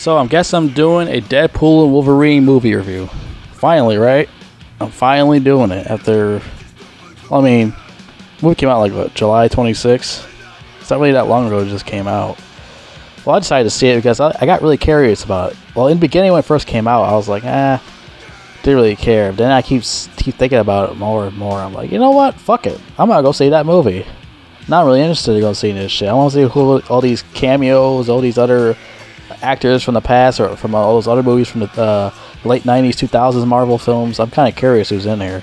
So I guess I'm doing a Deadpool and Wolverine movie review. Finally, right? I'm finally doing it after... I mean, the movie came out like, what, July 26th? It's not really that long ago it just came out. Well, I decided to see it because I got really curious about it. Well, in the beginning when it first came out, I was like, didn't really care. Then I keep thinking about it more and more. I'm like, you know what? Fuck it. I'm gonna go see that movie. Not really interested in going to see this shit. I want to see who all these cameos, all these other actors from the past, or from all those other movies from the late 90s, 2000s Marvel films. I'm kind of curious who's in here.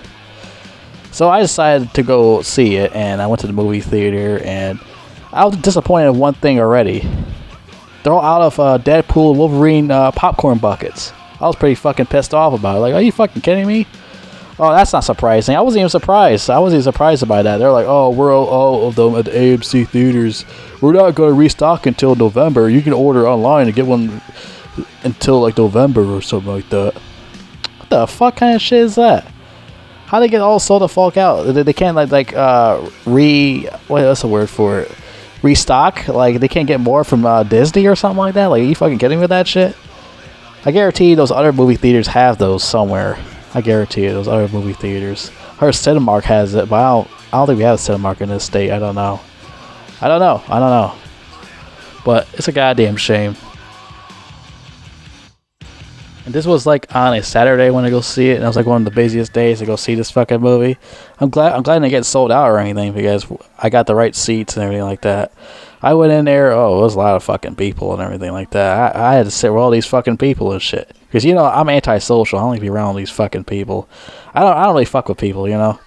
So I decided to go see it, and I went to the movie theater, and I was disappointed in one thing already. They're all out of Deadpool and Wolverine popcorn buckets. I was pretty fucking pissed off about it. Like, are you fucking kidding me? Oh, that's not surprising. I wasn't even surprised. I wasn't even surprised by that. They're like, oh, we're all of them at the AMC theaters. We're not going to restock until November. You can order online and get one until like November or something like that. What the fuck kind of shit is that? How they get all sold the fuck out? They can't what's the word for it? Restock? Like they can't get more from Disney or something like that? Like, are you fucking kidding me with that shit? I guarantee those other movie theaters have those somewhere. I guarantee you, those other movie theaters. Her Cinemark has it, but I don't think we have a Cinemark in this state. I don't know. But it's a goddamn shame. And this was like on a Saturday when I go see it, and it was like one of the busiest days to go see this fucking movie. I'm glad they get sold out or anything because I got the right seats and everything like that. I went in there, it was a lot of fucking people and everything like that. I had to sit with all these fucking people and shit. Because, you know, I'm antisocial. I don't like to be around these fucking people. I don't really fuck with people, you know.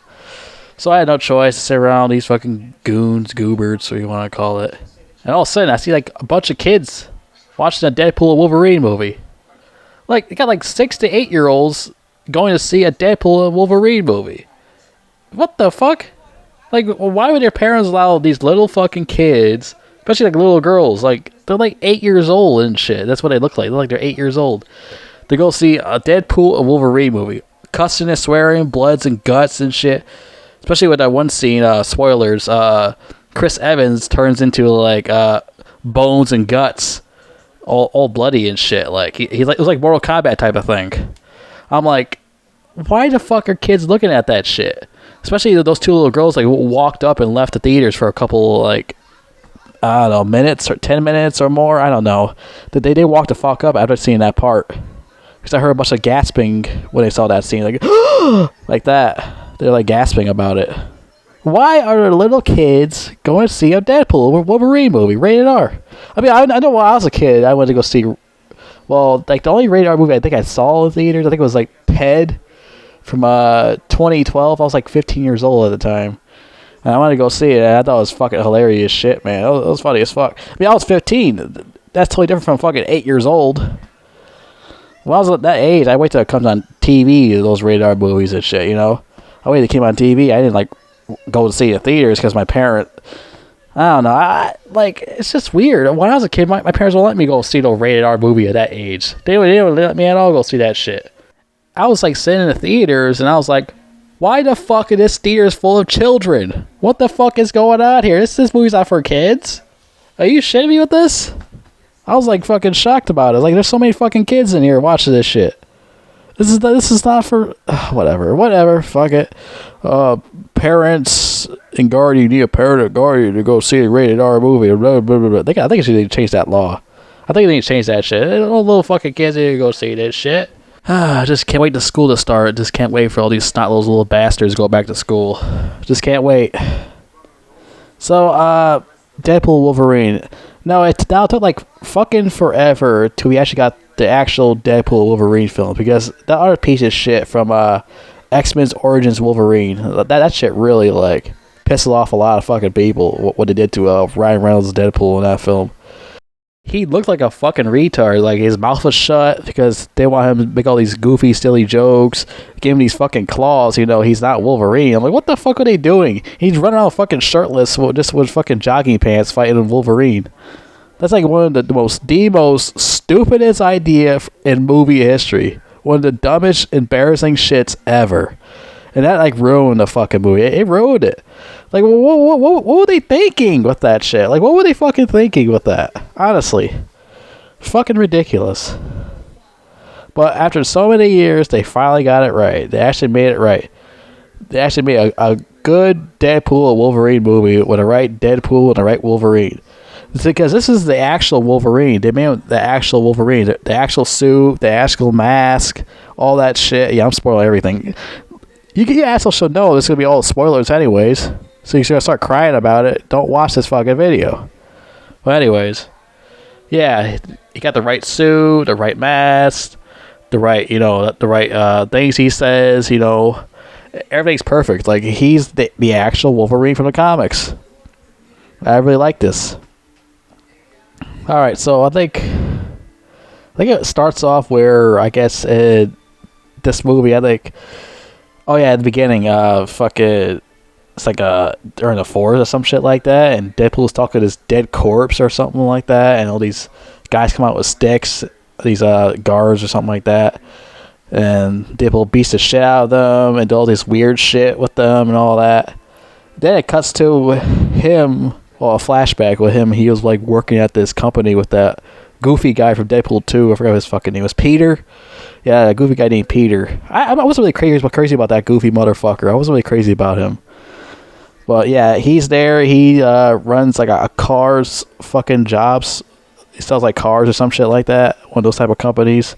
So I had no choice to sit around these fucking goons, goobers, whatever you want to call it. And all of a sudden, I see like a bunch of kids watching a Deadpool and Wolverine movie. Like, they got like 6 to 8 year olds going to see a Deadpool and Wolverine movie. What the fuck? Like, why would their parents allow these little fucking kids, especially like little girls, like they're like 8 years old and shit. That's what they look like. They're like they're 8 years old. To go see a Deadpool and Wolverine movie. Cussing and swearing, bloods and guts and shit. Especially with that one scene, spoilers, Chris Evans turns into like bones and guts. All bloody and shit. Like he like, it was like Mortal Kombat type of thing. I'm like, why the fuck are kids looking at that shit? Especially those two little girls like walked up and left the theaters for a couple like, I don't know, minutes or 10 minutes or more. I don't know. They walked the fuck up after seeing that part. Because I heard a bunch of gasping when they saw that scene. Like, like that. They're like gasping about it. Why are there little kids going to see a Deadpool or Wolverine movie? Rated R. I mean, I know when I was a kid, I went to go see... Well, like the only rated R movie I think I saw in theaters, I think it was like Ted from 2012. I was like 15 years old at the time. And I wanted to go see it, and I thought it was fucking hilarious shit, man. It was funny as fuck. I mean, I was 15. That's totally different from fucking 8 years old. When I was at that age, I wait till it comes on TV, those rated R movies and shit, you know? I waited till it came on TV. I didn't, like, go to see it in theaters because my parent... I don't know. It's just weird. When I was a kid, my parents wouldn't let me go see no rated R movie at that age. They wouldn't let me at all go see that shit. I was, like, sitting in the theaters, and I was like, why the fuck are this theaters full of children? What the fuck is going on here? This movie's not for kids? Are you shitting me with this? I was like fucking shocked about it. Like, there's so many fucking kids in here watching this shit. This is not for whatever. Fuck it. Parents and guardian, you need a parent and guardian to go see a rated R movie. Blah, blah, blah, blah. I think they need to change that law. I think they need to change that shit. All little fucking kids need to go see this shit. I just can't wait the school to start. Just can't wait for all these snot little bastards to go back to school. Just can't wait. So, Deadpool Wolverine. No, it took like fucking forever till we actually got the actual Deadpool Wolverine film, because that other piece of shit from X-Men's Origins Wolverine, that shit really like pissed off a lot of fucking people, what they did to Ryan Reynolds' Deadpool in that film. He looked like a fucking retard. Like, his mouth was shut because they want him to make all these goofy, silly jokes. Give him these fucking claws, you know, he's not Wolverine. I'm like, what the fuck are they doing? He's running around fucking shirtless, just with fucking jogging pants fighting with Wolverine. That's like one of the most stupidest idea in movie history. One of the dumbest, embarrassing shits ever. And that, like, ruined the fucking movie. It ruined it. Like, what were they thinking with that shit? Like, what were they fucking thinking with that? Honestly. Fucking ridiculous. But after so many years, they finally got it right. They actually made it right. They actually made a good Deadpool and Wolverine movie with the right Deadpool and the right Wolverine. It's because this is the actual Wolverine. They made the actual Wolverine. The actual suit, the actual mask, all that shit. Yeah, I'm spoiling everything. You assholes should know this is going to be all spoilers anyways. So you're going to start crying about it. Don't watch this fucking video. Well, anyways. Yeah, he got the right suit, the right mask, the right, things he says, everything's perfect. Like, he's the actual Wolverine from the comics. I really like this. All right, so I think it starts off where, I guess, this movie, at the beginning, it's like they're in the forest or some shit like that, and Deadpool's talking to this dead corpse or something like that, and all these guys come out with sticks, these guards or something like that, and Deadpool beats the shit out of them and do all this weird shit with them and all that. Then it cuts to him, a flashback with him. He was like working at this company with that goofy guy from Deadpool 2. I forgot his fucking name. It was Peter. Yeah, a goofy guy named Peter. I wasn't really crazy about that goofy motherfucker. I wasn't really crazy about him. But yeah, he's there. He runs like a cars fucking jobs. He sells like cars or some shit like that. One of those type of companies.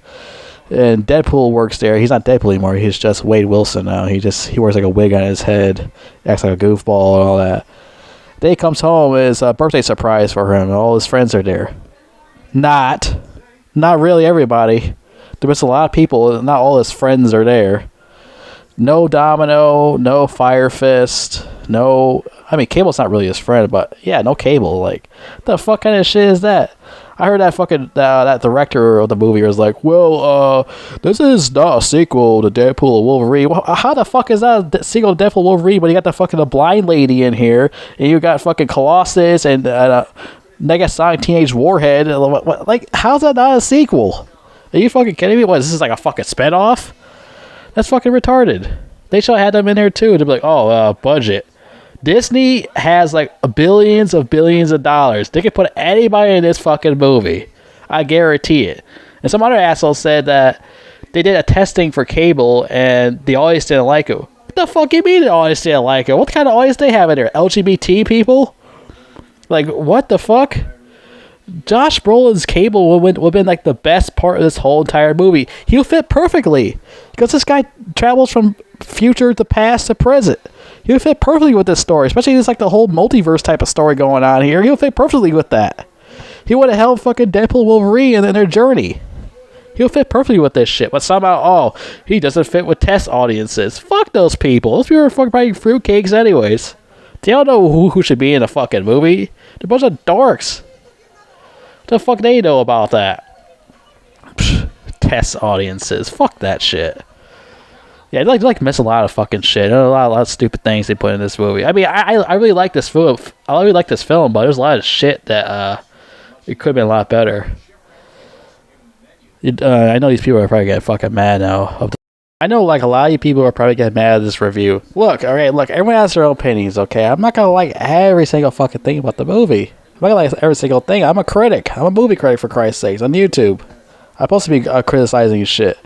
And Deadpool works there. He's not Deadpool anymore. He's just Wade Wilson now. He wears like a wig on his head. Acts like a goofball and all that. Then he comes home. It's a birthday surprise for him. And all his friends are there. Not really everybody. There's a lot of people. Not all his friends are there. No Domino, no Fire Fist, Cable's not really his friend, but yeah, no Cable. Like, the fuck kind of shit is that? I heard that fucking, that director of the movie was like, well, this is not a sequel to Deadpool and Wolverine. Well, how the fuck is that a sequel to Deadpool and Wolverine when you got the fucking blind lady in here, and you got fucking Colossus and Negasonic Teenage Warhead? Like, how's that not a sequel? Are you fucking kidding me? What, is this like a fucking spinoff? That's fucking retarded. They should have had them in there too. To be like, budget. Disney has like billions of dollars. They could put anybody in this fucking movie. I guarantee it. And some other asshole said that they did a testing for Cable and the audience didn't like it. What the fuck you mean the audience didn't like it? What kind of audience they have in there? LGBT people? Like, what the fuck? Josh Brolin's Cable would have been like the best part of this whole entire movie. He'll fit perfectly because this guy travels from future to past to present. He'll fit perfectly with this story, especially this like the whole multiverse type of story going on here. He'll fit perfectly with that. He would have held fucking Deadpool, Wolverine in their journey. He'll fit perfectly with this shit, but somehow, he doesn't fit with test audiences. Fuck those people. Those people are fucking probably fruitcakes anyways. They don't know who should be in a fucking movie. They're a bunch of dorks. The fuck they know about that? Test audiences. Fuck that shit. Yeah, I like miss a lot of fucking shit. A lot of stupid things they put in this movie. I mean, I really like this film. I really like this film, but there's a lot of shit that it could have been a lot better. I know these people are probably getting fucking mad now. I know like a lot of you people are probably getting mad at this review. Look, everyone has their own opinions, okay? I'm not gonna like every single fucking thing about the movie. I'm not gonna like every single thing. I'm a critic. I'm a movie critic, for Christ's sakes, on YouTube. I'm supposed to be criticizing shit.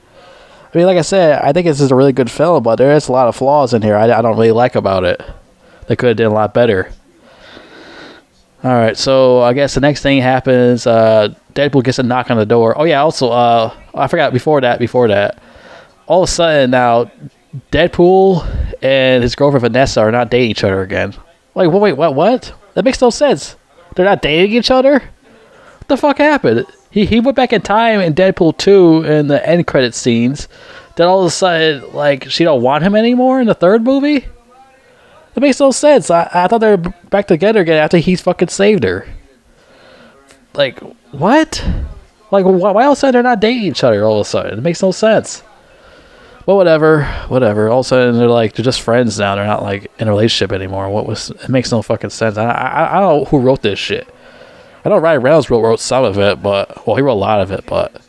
I mean, like I said, I think this is a really good film, but there is a lot of flaws in here I don't really like about it. They could have done a lot better. Alright, so I guess the next thing happens, Deadpool gets a knock on the door. Oh yeah, also, I forgot, before that, all of a sudden now, Deadpool and his girlfriend Vanessa are not dating each other again. Like, wait, what? That makes no sense. They're not dating each other? What the fuck happened? He went back in time in Deadpool 2 in the end credit scenes. Then all of a sudden, like, she don't want him anymore in the third movie? That makes no sense. I thought they were back together again after he fucking saved her. Like, what? Like, why all of a sudden they're not dating each other all of a sudden? It makes no sense. But whatever. All of a sudden they're just friends now. They're not like in a relationship anymore. It makes no fucking sense. I don't know who wrote this shit. I know Ryan Reynolds wrote some of it, but he wrote a lot of it. But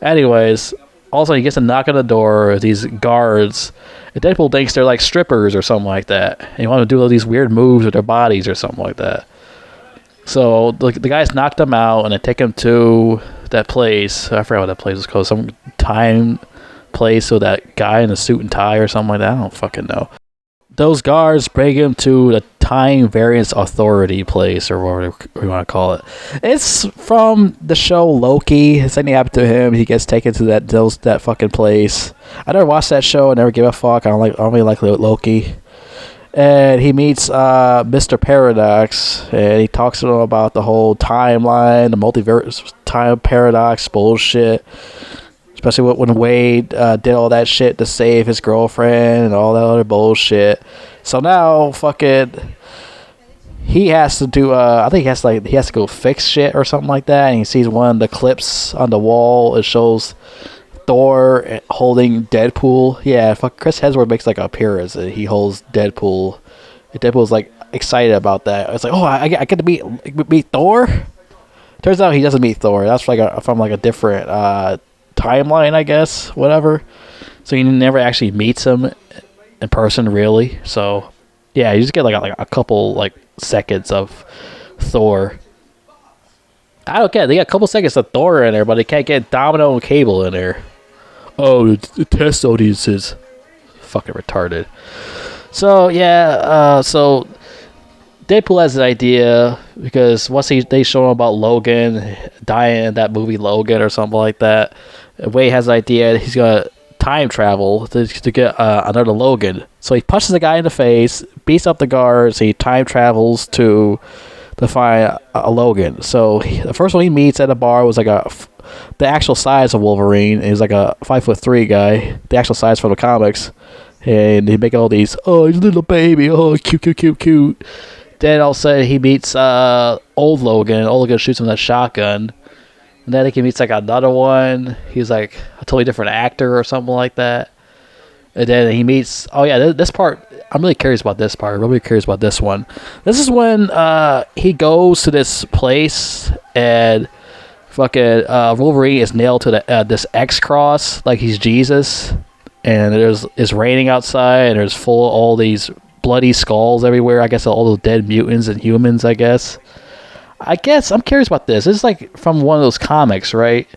anyways, also he gets a knock on the door. These guards, and Deadpool thinks they're like strippers or something like that. And he wants to do all these weird moves with their bodies or something like that. So the guys knocked him out and they take him to that place. I forgot what that place is called. Some time place. So that guy in a suit and tie or something like that. I don't fucking know. Those guards bring him to the Time Variance Authority place, or whatever we want to call it. It's from the show Loki. Something happened to him. He gets taken to that fucking place. I never watched that show. I never give a fuck. I don't really like Loki. And he meets Mr. Paradox, and he talks to him about the whole timeline, the multiverse time paradox bullshit. Especially when Wade did all that shit to save his girlfriend and all that other bullshit. So now, fucking, he has to do. I think he has to go fix shit or something like that. And he sees one of the clips on the wall. It shows Thor holding Deadpool. Yeah, fuck. Chris Hemsworth makes like an appearance. He holds Deadpool. And Deadpool's like excited about that. It's like, oh, I get to meet Thor. Turns out he doesn't meet Thor. That's like from a different timeline, I guess. Whatever. So he never actually meets him in person, really. So yeah, you just get like a couple like seconds of Thor. I don't get it. They got a couple seconds of Thor in there, but they can't get Domino and Cable in there. Oh, the test audiences. Fucking retarded. So yeah, so Deadpool has an idea, because once they show him about Logan dying in that movie Logan or something like that, Wade has an idea. He's gonna time travel to get another Logan. So he punches the guy in the face, beats up the guards. He time travels to find a Logan. So the first one he meets at a bar was like the actual size of Wolverine. He's like a 5'3" guy, the actual size from the comics. And he make all these, oh, he's a little baby, oh, cute. Then all of a sudden he meets old Logan. Old Logan shoots him with a shotgun. And then he meets like another one. He's like a totally different actor or something like that. And then he meets, oh yeah, this part, I'm really curious about this part. I'm really curious about this one. This is when he goes to this place and fucking Wolverine is nailed to this X cross like he's Jesus. And it's raining outside, and there's full of all these bloody skulls everywhere. I guess all those dead mutants and humans, I guess. I'm curious about this. This is like from one of those comics, right?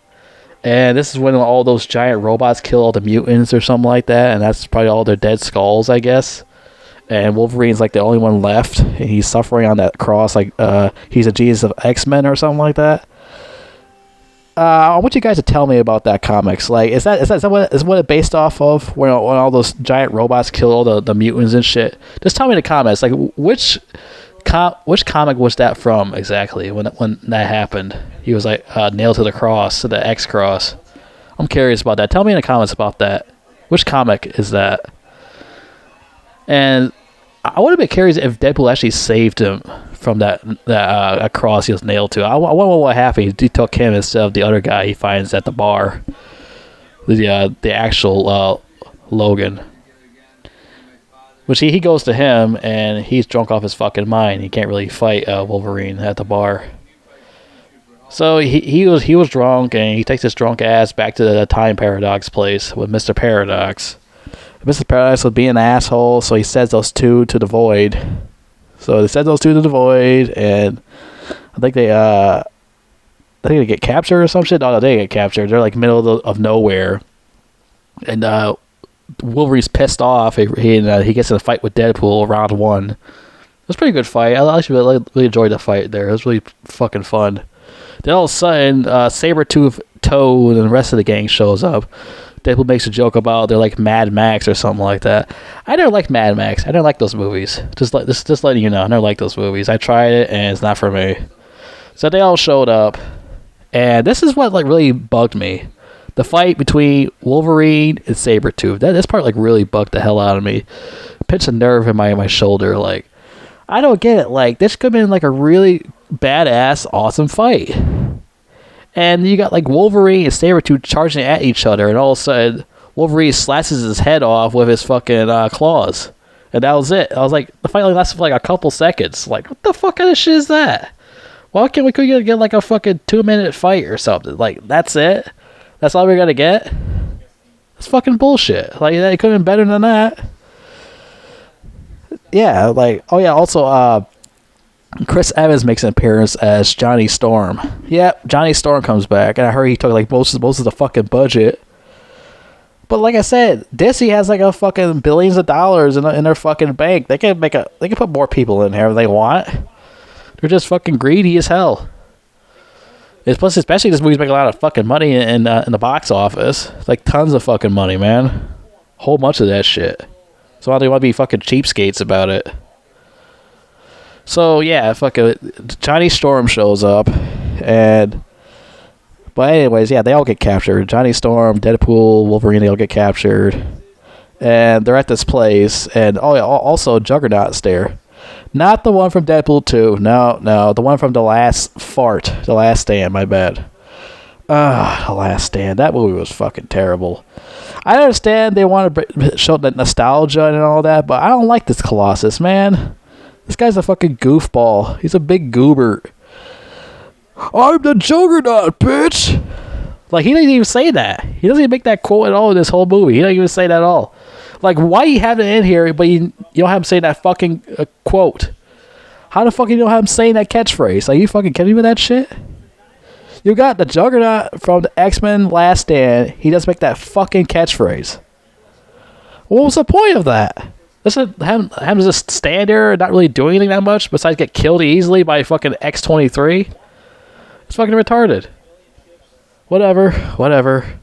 And this is when all those giant robots kill all the mutants or something like that. And that's probably all their dead skulls, I guess. And Wolverine's like the only one left. And he's suffering on that cross like he's a Jesus of X-Men or something like that. I want you guys to tell me about that comics. Like, is that what it's based off of? When all those giant robots kill all the mutants and shit? Just tell me in the comments. Like, which comic was that from exactly? When that happened, he was like nailed to the cross, to the X cross. I'm curious about that. Tell me in the comments about that. Which comic is that? And I would have been curious if Deadpool actually saved him from that cross he was nailed to. I wonder what happened. He took him instead of the other guy he finds at the bar. The actual Logan. Which he goes to him, and he's drunk off his fucking mind. He can't really fight Wolverine at the bar. So he was drunk, and he takes his drunk ass back to the Time Paradox place with Mr. Paradox. Mr. Paradox would be an asshole, so he sends those two to the void. So they send those two to the void, and I think they get captured or some shit. No, they get captured. They're like middle of nowhere, and Wolverine's pissed off. He gets in a fight with Deadpool round one. It was a pretty good fight. I actually really enjoyed the fight there. It was really fucking fun. Then all of a sudden, Sabretooth, Toad, and the rest of the gang shows up. Deadpool makes a joke about they're like Mad Max or something like that. I never liked Mad Max. I never liked those movies. Just letting you know, I never liked those movies. I tried it, and it's not for me. So they all showed up, and this is what like really bugged me. The fight between Wolverine and Sabretooth. This part like really bugged the hell out of me. Pinched a nerve in my shoulder. Like, I don't get it. Like, this could have been like a really badass, awesome fight. And you got like Wolverine and Sabretooth charging at each other, and all of a sudden Wolverine slashes his head off with his fucking claws. And that was it. I was like, the fight only lasted for like a couple seconds. Like, what the fuck kind of shit is that? Why can't we get like a fucking 2-minute fight or something? Like, that's it? That's all we're gonna get? That's fucking bullshit. Like, it could have been better than that. Yeah, like, oh yeah, also, Chris Evans makes an appearance as Johnny Storm. Yep, Johnny Storm comes back, and I heard he took like most of the fucking budget. But like I said, Disney has like a fucking billions of dollars in their fucking bank. They can put more people in here if they want. They're just fucking greedy as hell. Plus, especially this movie's making a lot of fucking money in the box office. Like tons of fucking money, man. Whole bunch of that shit. So why do they want to be fucking cheapskates about it? So yeah, fucking Johnny Storm shows up, but anyways, yeah, they all get captured. Johnny Storm, Deadpool, Wolverine, they all get captured, and they're at this place. And also Juggernaut's there, not the one from Deadpool 2. No, the one from The Last Stand. My bad. The Last Stand. That movie was fucking terrible. I understand they want to show the nostalgia and all that, but I don't like this Colossus, man. This guy's a fucking goofball. He's a big goober. I'm the Juggernaut, bitch! Like, he doesn't even say that. He doesn't even make that quote at all in this whole movie. He doesn't even say that at all. Like, why you have it in here, but you don't have him say that fucking quote? How the fuck you don't have him saying that catchphrase? Like, you fucking kidding me with that shit? You got the Juggernaut from the X-Men Last Stand. He doesn't make that fucking catchphrase. What was the point of that? Doesn't have him just stand there, not really doing anything that much, besides get killed easily by fucking X-23? It's fucking retarded. Whatever.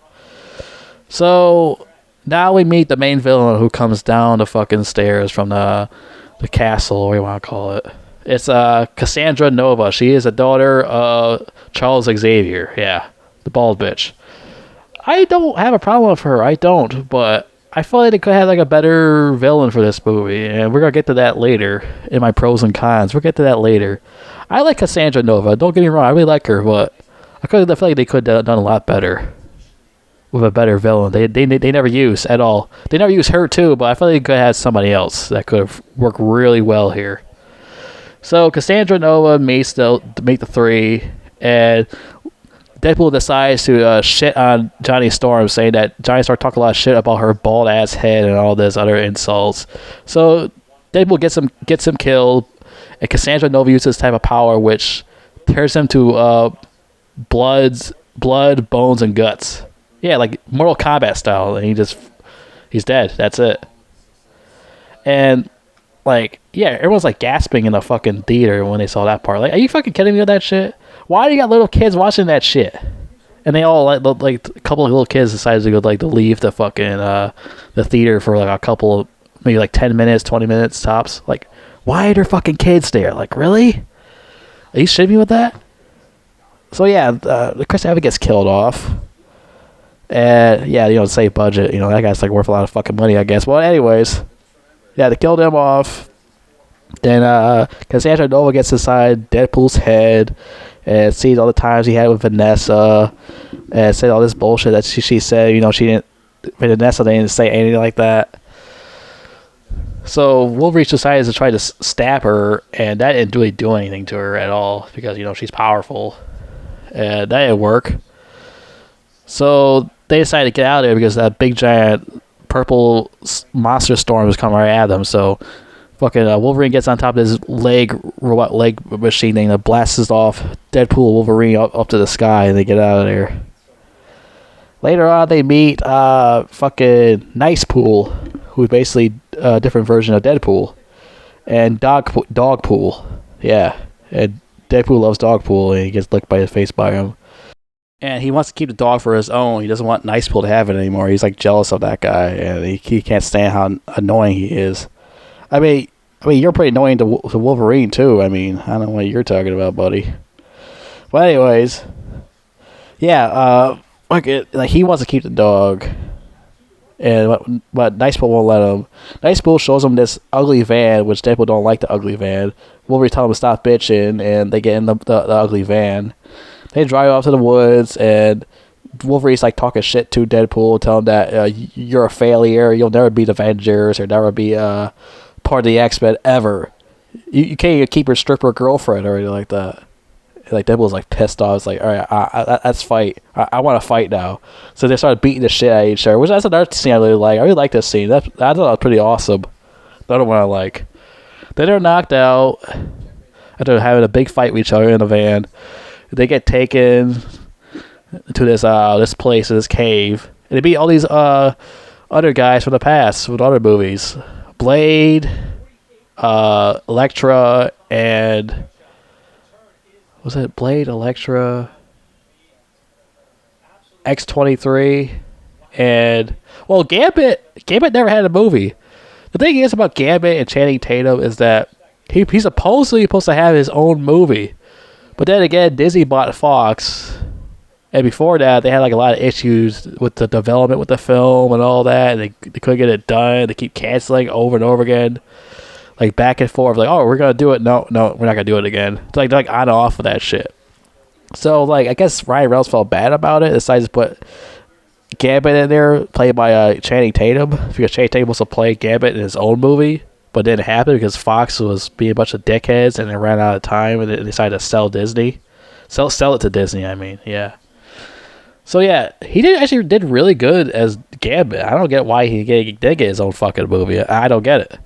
So, now we meet the main villain who comes down the fucking stairs from the castle, or what you want to call it. It's Cassandra Nova. She is a daughter of Charles Xavier. Yeah, the bald bitch. I don't have a problem with her. I don't, but I feel like they could have like a better villain for this movie, and we're gonna get to that later in my pros and cons. We'll get to that later. I like Cassandra Nova. Don't get me wrong. I really like her, but I feel like they could have done a lot better with a better villain. They never use at all. They never use her too, but I feel like they could have had somebody else that could have worked really well here. So Cassandra Nova meets the three, and Deadpool decides to shit on Johnny Storm, saying that Johnny Storm talked a lot of shit about her bald ass head and all this other insults. So Deadpool gets him killed, and Cassandra Nova uses this type of power which tears him to blood, bones, and guts. Yeah, like Mortal Kombat style, and he's dead. That's it. And like, yeah, everyone's like gasping in the fucking theater when they saw that part. Like, are you fucking kidding me with that shit? Why do you got little kids watching that shit? And they all like a couple of little kids decided to go to leave the fucking the theater for like a couple, maybe like 10 minutes, 20 minutes tops. Like, why are there fucking kids there? Like, really? Are you shitting me with that? So yeah, Chris Evans gets killed off. And yeah, save budget. That guy's like worth a lot of fucking money, I guess. Well, anyways, yeah, they killed him off. Then Cassandra Nova gets inside Deadpool's head and sees all the times he had with Vanessa, and said all this bullshit that she said. She didn't. Vanessa didn't say anything like that. So Wolverine decides to try to stab her, and that didn't really do anything to her at all because she's powerful, and that didn't work. So they decided to get out of there because that big giant purple monster storm was coming right at them. So fucking Wolverine gets on top of his robot leg machine thing that blasts off Deadpool and Wolverine up to the sky, and they get out of there. Later on, they meet fucking Nice Pool, who's basically a different version of Deadpool, and Dogpool. Yeah, and Deadpool loves Dogpool, and he gets licked by his face by him. And he wants to keep the dog for his own. He doesn't want Nice Pool to have it anymore. He's like jealous of that guy, and he can't stand how annoying he is. I mean, you're pretty annoying to Wolverine too. I mean, I don't know what you're talking about, buddy. But anyways, yeah, like he wants to keep the dog, but Nice Pool won't let him. Nice Pool shows him this ugly van, which Deadpool don't like the ugly van. Wolverine tells him to stop bitching, and they get in the ugly van. They drive off to the woods, and Wolverine's like talking shit to Deadpool, telling him that you're a failure, you'll never be the Avengers, or never be part of the X-Men ever. You can't even keep your stripper girlfriend or anything like that. Like Deadpool's like pissed off. It's like, all right, let's fight. I want to fight now. So they started beating the shit out of each other, which that's another scene I really like. I really like this scene. I thought it was pretty awesome. Another one I like. Then they're knocked out. after having a big fight with each other in a van. They get taken to this place, this cave, and they meet all these other guys from the past with other movies. Blade, Elektra, and was it Blade, Elektra, X-23, and well, Gambit never had a movie. The thing is about Gambit and Channing Tatum is that he's supposed to have his own movie, but then again, Disney bought Fox, and before that, they had like a lot of issues with the development with the film and all that, and they couldn't get it done. They keep canceling over and over again, like back and forth. Like, oh, we're gonna do it. No, we're not gonna do it again. It's like on and off of that shit. So like, I guess Ryan Reynolds felt bad about it. Decided to put Gambit in there, played by Channing Tatum, because Channing Tatum was to play Gambit in his own movie, but it didn't happen because Fox was being a bunch of dickheads and they ran out of time and they decided to sell it to Disney. I mean, yeah. So yeah, he did really good as Gambit. I don't get why he did get his own fucking movie. I don't get it.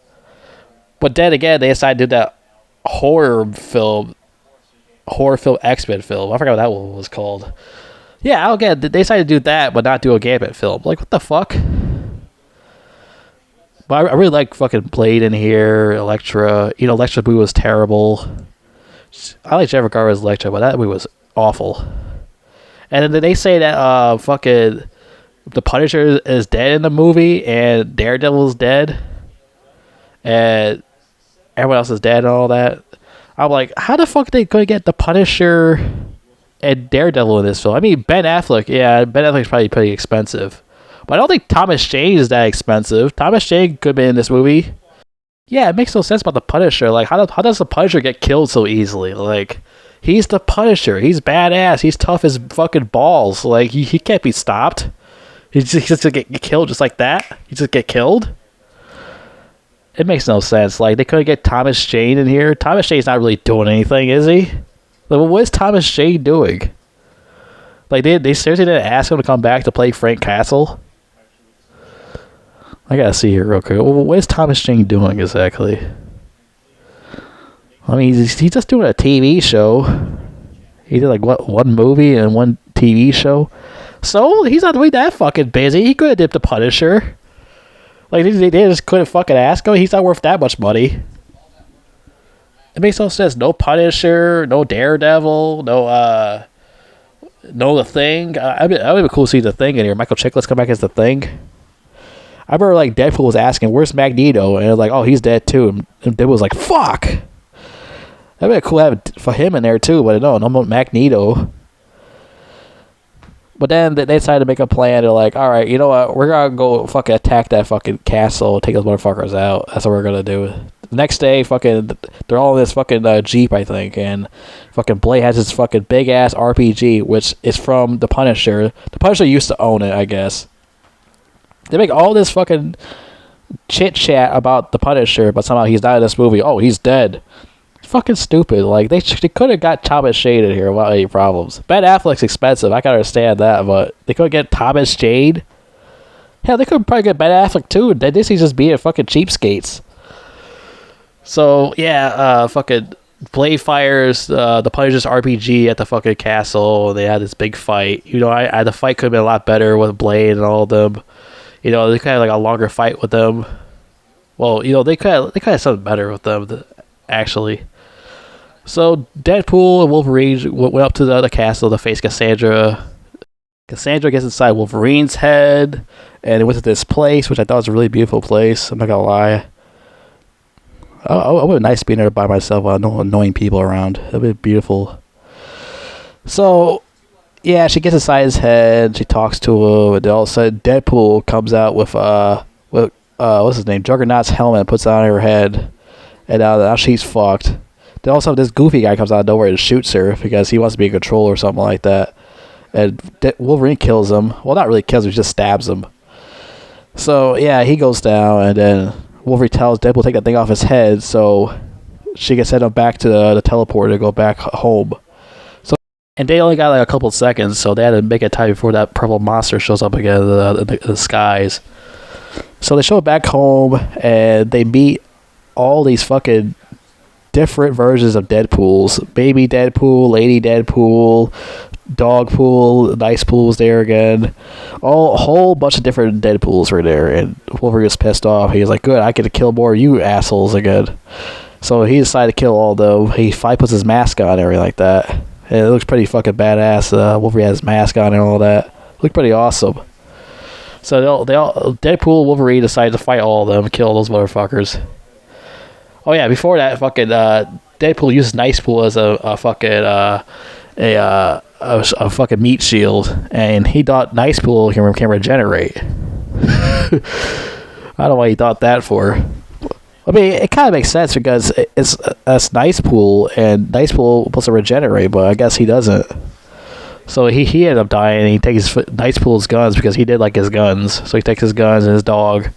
But then again, they decided to do that horror film X-Men film. I forgot what that one was called. Yeah, I don't get it. They decided to do that, but not do a Gambit film. Like, what the fuck? But I really like fucking Blade in here, Elektra. You know, Elektra movie was terrible. I like Jennifer Garner's Elektra, but that movie was awful. And then they say that fucking the Punisher is dead in the movie, and Daredevil's dead, and everyone else is dead and all that. I'm like, how the fuck they gonna get the Punisher and Daredevil in this film? I mean, Ben Affleck's probably pretty expensive, but I don't think Thomas Jane is that expensive. Thomas Jane could be in this movie. Yeah, it makes no sense about the Punisher. Like, how does the Punisher get killed so easily? Like, he's the Punisher. He's badass. He's tough as fucking balls. Like, he can't be stopped. He just get killed just like that. He just get killed. It makes no sense. Like, they couldn't get Thomas Jane in here. Thomas Jane's not really doing anything, is he? Like, what is Thomas Jane doing? Like, they seriously didn't ask him to come back to play Frank Castle? I gotta see here real quick. What is Thomas Jane doing exactly? I mean, he's just doing a TV show. He did like one movie and one TV show. So he's not really that fucking busy. He could have dipped the Punisher. Like, they just couldn't fucking ask him. He's not worth that much money. It makes no sense. No Punisher, no Daredevil, no The Thing. I would be cool to see The Thing in here. Michael Chiklis come back as The Thing. I remember like Deadpool was asking, "Where's Magneto?" And it was like, "Oh, he's dead too." And Deadpool was like, "Fuck." That'd be cool to have for him in there too, but no Magneto. But then they decided to make a plan. They're like, all right, you know what? We're going to go fucking attack that fucking castle, take those motherfuckers out. That's what we're going to do. The next day, fucking, they're all in this fucking Jeep, I think, and fucking Blade has this fucking big-ass RPG, which is from The Punisher. The Punisher used to own it, I guess. They make all this fucking chit-chat about The Punisher, but somehow he's not in this movie. Oh, he's dead. Fucking stupid. Like, they could have got Thomas Jane in here without any problems. Ben Affleck's expensive. I can understand that, but they could get Thomas Jane. Hell, they could probably get Ben Affleck too. Disney's just being fucking cheapskates. So yeah, fucking Blade fires the Punisher's RPG at the fucking castle. They had this big fight. You know, the fight could have been a lot better with Blade and all of them. You know, they could have like a longer fight with them. Well, you know, they could have something better with them, actually. So Deadpool and Wolverine went up to the castle to face Cassandra. Cassandra gets inside Wolverine's head, and it went to this place, which I thought was a really beautiful place. I'm not gonna lie. I would be nice being there by myself with no annoying people around. It'd be beautiful. So, yeah, she gets inside his head. She talks to him, and then all of a sudden, Deadpool comes out with what's his name? Juggernaut's helmet, puts it on her head, and now she's fucked. Then also this goofy guy comes out of nowhere and shoots her because he wants to be in control or something like that. And Wolverine kills him. Well, not really kills him, he just stabs him. So, yeah, he goes down, and then Wolverine tells Deadpool to take that thing off his head so she can send him back to the teleporter to go back home. So, and they only got like a couple seconds, so they had to make it time before that purple monster shows up again in the skies. So they show back home, and they meet all these fucking different versions of Deadpools. Baby Deadpool, Lady Deadpool, Dog Pool, Nice Pool was there again. A whole bunch of different Deadpools were there, and Wolverine was pissed off. He was like, good, I get to kill more of you assholes again. So he decided to kill all of them. He finally puts his mask on and everything like that. And it looks pretty fucking badass. Wolverine has his mask on and all that. Looked pretty awesome. So Deadpool, Wolverine decided to fight all of them, kill those motherfuckers. Oh yeah, before that, fucking Deadpool uses Nice Pool as a fucking meat shield, and he thought Nice Pool can regenerate. I don't know why he thought that for. I mean, it kind of makes sense because it's Nice Pool, and Nice Pool supposed to regenerate, but I guess he doesn't. So he ended up dying, and he takes Nice Pool's guns because he did like his guns. So he takes his guns and his dog,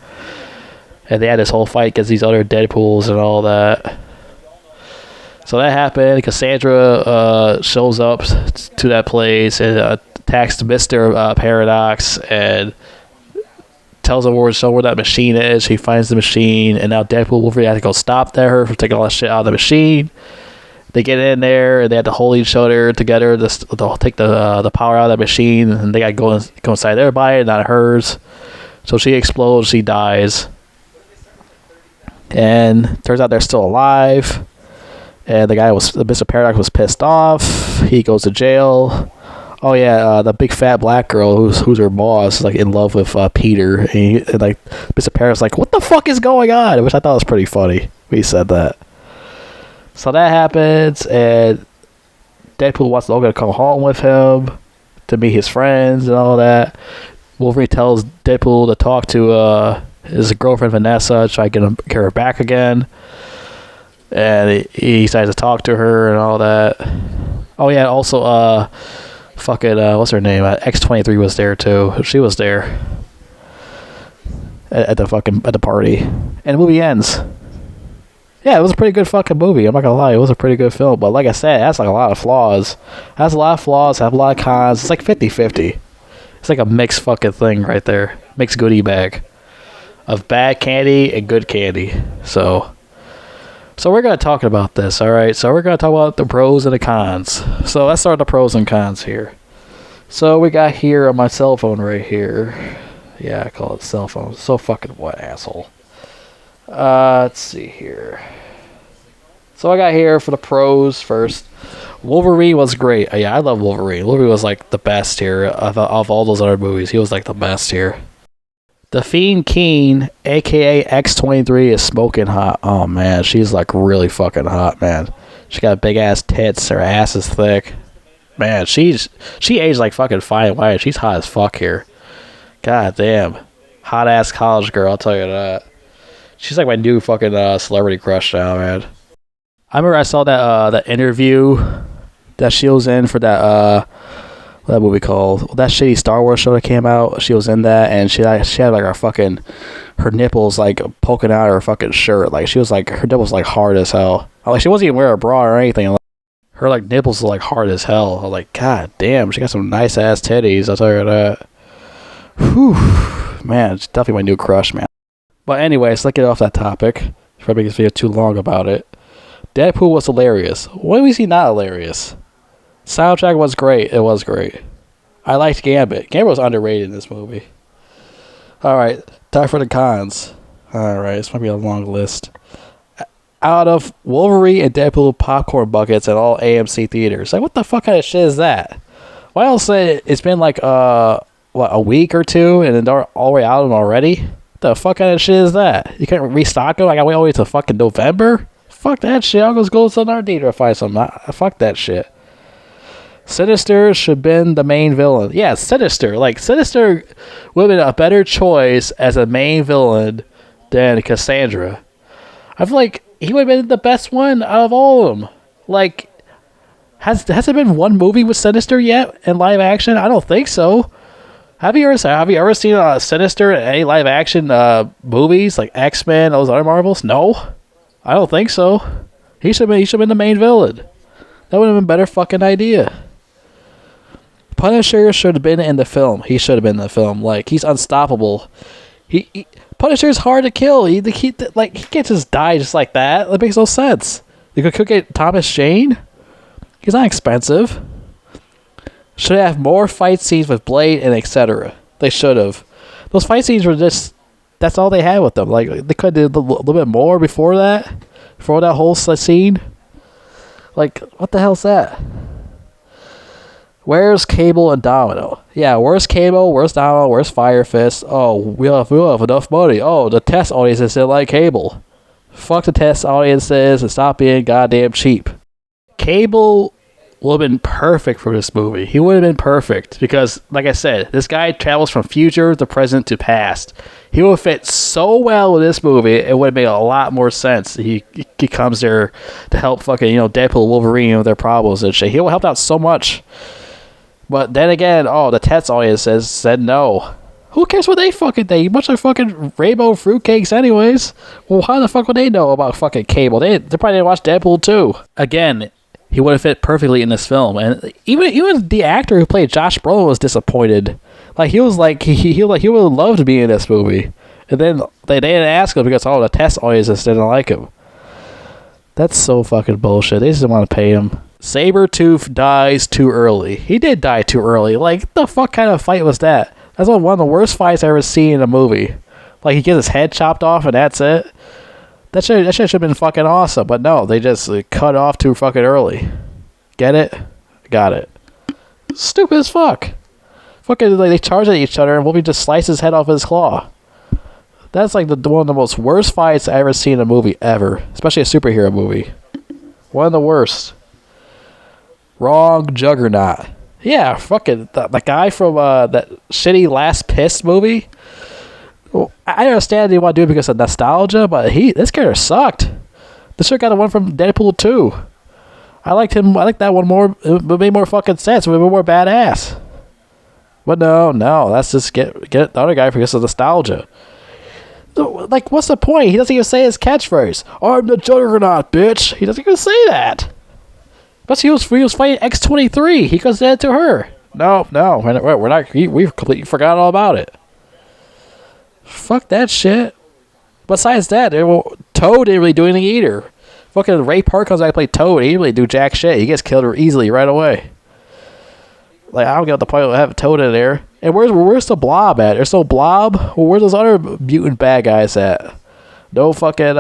and they had this whole fight against these other Deadpools and all that. So that happened. Cassandra shows up to that place and attacks Mr. Paradox and tells him where that machine is. He finds the machine, and now Deadpool Wolverine have to go stop her from taking all that shit out of the machine. They get in there, and they have to hold each other together to take the power out of the machine, and they got to go inside their body, not hers. So she explodes, she dies. And turns out they're still alive. And Mr. Paradox was pissed off. He goes to jail. Oh yeah, the big fat black girl who's her boss is like in love with Peter. And like Mr. Paradox is like, what the fuck is going on? Which I thought was pretty funny when he said that. So that happens, and Deadpool wants Logan to come home with him to meet his friends and all that. Wolverine tells Deadpool to talk to his girlfriend Vanessa, try to get her back again. And he decides to talk to her and all that. Oh yeah, also what's her name? X-23 was there too. She was there at the party. And the movie ends. Yeah, it was a pretty good fucking movie. I'm not gonna lie, it was a pretty good film. But like I said, it has like a lot of flaws. It has a lot of flaws, have a lot of cons. It's like 50-50. It's like a mixed fucking thing right there. Mixed goodie bag of bad candy and good candy. So we're going to talk about this, all right? So we're going to talk about the pros and the cons. So let's start the pros and cons here. So we got here on my cell phone right here. Yeah, I call it cell phone. So fucking what, asshole? Let's see here. So I got here for the pros first. Wolverine was great. Yeah, I love Wolverine. Wolverine was like the best here of all those other movies. He was like the best here. The Fiend Keen, a.k.a. X-23, is smoking hot. Oh, man. She's, like, really fucking hot, man. She got big-ass tits. Her ass is thick. Man, she aged like fucking fine wine. She's hot as fuck here. God damn. Hot-ass college girl, I'll tell you that. She's, like, my new fucking celebrity crush now, man. I remember I saw that interview that she was in for that movie called that shitty Star Wars show that came out. She was in that, and she had like her nipples like poking out of her fucking shirt. Like she was like her nipples like hard as hell. Like she wasn't even wearing a bra or anything. Like, her like nipples were like hard as hell. I was like, God damn, she got some nice ass titties. I'll tell you that. Whew, man, it's definitely my new crush, man. But anyways, let's get off that topic. Probably this video too long about it. Deadpool was hilarious. When was he not hilarious? Soundtrack was great. It was great. I liked Gambit. Gambit was underrated in this movie. Alright, time for the cons. Alright, this might be a long list. Out of Wolverine and Deadpool popcorn buckets at all AMC theaters. Like, what the fuck kind of shit is that? Why else say it's been like, a week or two and then they're all the way out of them already? What the fuck kind of shit is that? You can't restock them? I gotta wait all the way till fucking November? Fuck that shit. I'll just go to another theater to find something. Fuck that shit. Sinister should have been the main villain. Yeah, Sinister. Like, Sinister would have been a better choice as a main villain than Cassandra. I feel like he would have been the best one out of all of them. Like, has there been one movie with Sinister yet in live action? I don't think so. Have you ever seen Sinister in any live action movies like X-Men, those other Marvels? No, I don't think so. He should have been the main villain. That would have been a better fucking idea. Punisher should have been in the film. He should have been in the film. Like, he's unstoppable. Punisher's hard to kill. He can't just die just like that. That makes no sense. They could get Thomas Jane. He's not expensive. Should have more fight scenes with Blade and etc. They should have. Those fight scenes were just, that's all they had with them. Like, they could have did a little bit more before that. Before that whole scene. Like, what the hell's that? Where's Cable and Domino? Yeah, where's Cable? Where's Domino? Where's Fire Fist? Oh, we have enough money. Oh, the test audiences didn't like Cable. Fuck the test audiences and stop being goddamn cheap. Cable would have been perfect for this movie. He would have been perfect because, like I said, this guy travels from future to present to past. He would fit so well with this movie. It would have made a lot more sense. He comes there to help fucking, Deadpool, Wolverine with their problems and shit. He would help out so much. But then again, the test audience said no. Who cares what they fucking think? Bunch of fucking rainbow fruitcakes anyways. Well, how the fuck would they know about fucking Cable? They probably didn't watch Deadpool too. Again, he would have fit perfectly in this film, and even the actor who played Josh Brolin was disappointed. Like, he was like he would have loved to be in this movie, and then they didn't ask him because the test audiences didn't like him. That's so fucking bullshit. They just didn't want to pay him. Sabretooth dies too early. He did die too early. Like, the fuck kind of fight was that? That's one of the worst fights I've ever seen in a movie. Like, he gets his head chopped off and that's it. That shit should have been fucking awesome, but no, they just cut off too fucking early. Get it? Got it. Stupid as fuck. Fucking, they charge at each other and Wolverine just slices his head off with his claw. That's like one of the most worst fights I've ever seen in a movie ever. Especially a superhero movie. One of the worst. Wrong Juggernaut. Yeah, fucking, the guy from that shitty Last Piss movie. Well, I understand they want to do it because of nostalgia, but this character sucked. This should have got the one from Deadpool 2. I liked him. I liked that one more. It made more fucking sense. It made more badass. But no. Let's just get the other guy because of nostalgia. So, like, what's the point? He doesn't even say his catchphrase. I'm the Juggernaut, bitch. He doesn't even say that. But he was fighting X-23. He could have said it to her. No. We're not. We completely forgot all about it. Fuck that shit. Besides that, Toad didn't really do anything either. Fucking Ray Park comes out to play Toad. He didn't really do jack shit. He gets killed easily right away. Like, I don't get what the point of having Toad in there. And where's the Blob at? There's no Blob? Well, where's those other mutant bad guys at? No fucking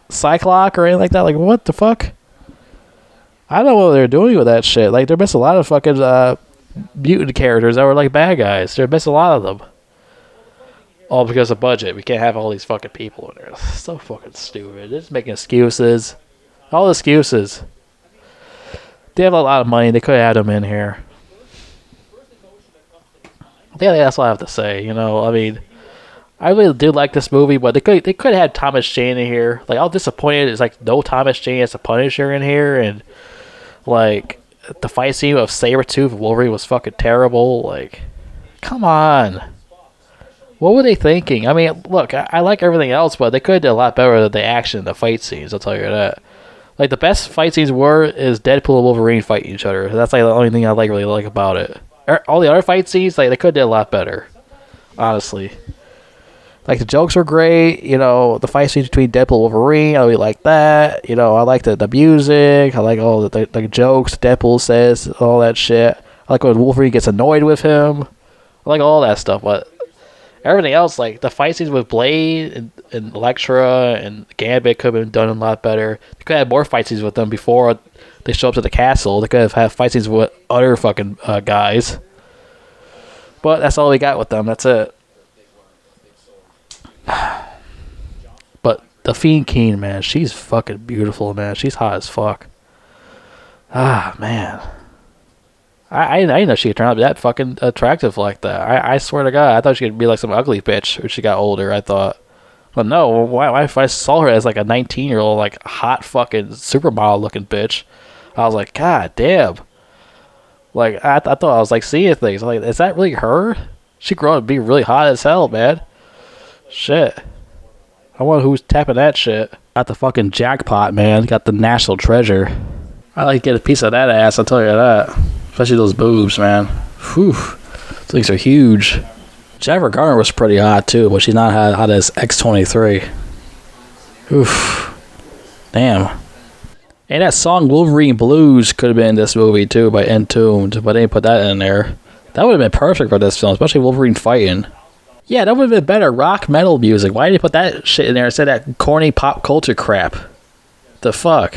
Cyclops or anything like that? Like, what the fuck? I don't know what they're doing with that shit. Like, they're missing a lot of fucking mutant characters that were like bad guys. They're missing a lot of them. All because of budget. We can't have all these fucking people in there. It's so fucking stupid. They're just making excuses. All excuses. They have a lot of money. They could have had them in here. I think that's all I have to say. I mean, I really did like this movie, but they could have had Thomas Jane in here. Like, I was disappointed. It's like no Thomas Jane as a Punisher in here, and like the fight scene of Sabretooth and Wolverine was fucking terrible. Like, come on. What were they thinking? I mean, look, I like everything else, but they could have done a lot better than the action, the fight scenes, I'll tell you that. Like, the best fight scenes is Deadpool and Wolverine fighting each other. That's like the only thing I really like about it. All the other fight scenes, like, they could have done a lot better. Honestly. Like, the jokes were great, the fight scenes between Deadpool and Wolverine, I really like that. I like the music, I like all the jokes Deadpool says, all that shit. I like when Wolverine gets annoyed with him. I like all that stuff, but everything else, like the fight scenes with Blade and Elektra and Gambit could have been done a lot better. They could have more fight scenes with them before they show up to the castle. They could have had fight scenes with other fucking guys. But that's all we got with them. That's it. But the Fiend Keen, man, she's fucking beautiful, man. She's hot as fuck. Ah, man. I didn't know she could turn out to be that fucking attractive like that. I swear to God, I thought she could be like some ugly bitch when she got older, I thought. But no, why if I saw her as like a 19-year-old, like hot fucking supermodel looking bitch, I was like, God damn. Like, I thought I was like seeing things. I'm like, is that really her? She grew up to be really hot as hell, man. Shit. I wonder who's tapping that shit. Got the fucking jackpot, man. Got the national treasure. I like to get a piece of that ass, I'll tell you that. Especially those boobs, man. Whew. Those things are huge. Jennifer Garner was pretty hot, too, but she's not hot as X-23. Oof. Damn. And that song Wolverine Blues could have been in this movie too by Entombed, but they didn't put that in there. That would have been perfect for this film, especially Wolverine fighting. Yeah, that would have been better. Rock metal music. Why did they put that shit in there instead of that corny pop culture crap? The fuck?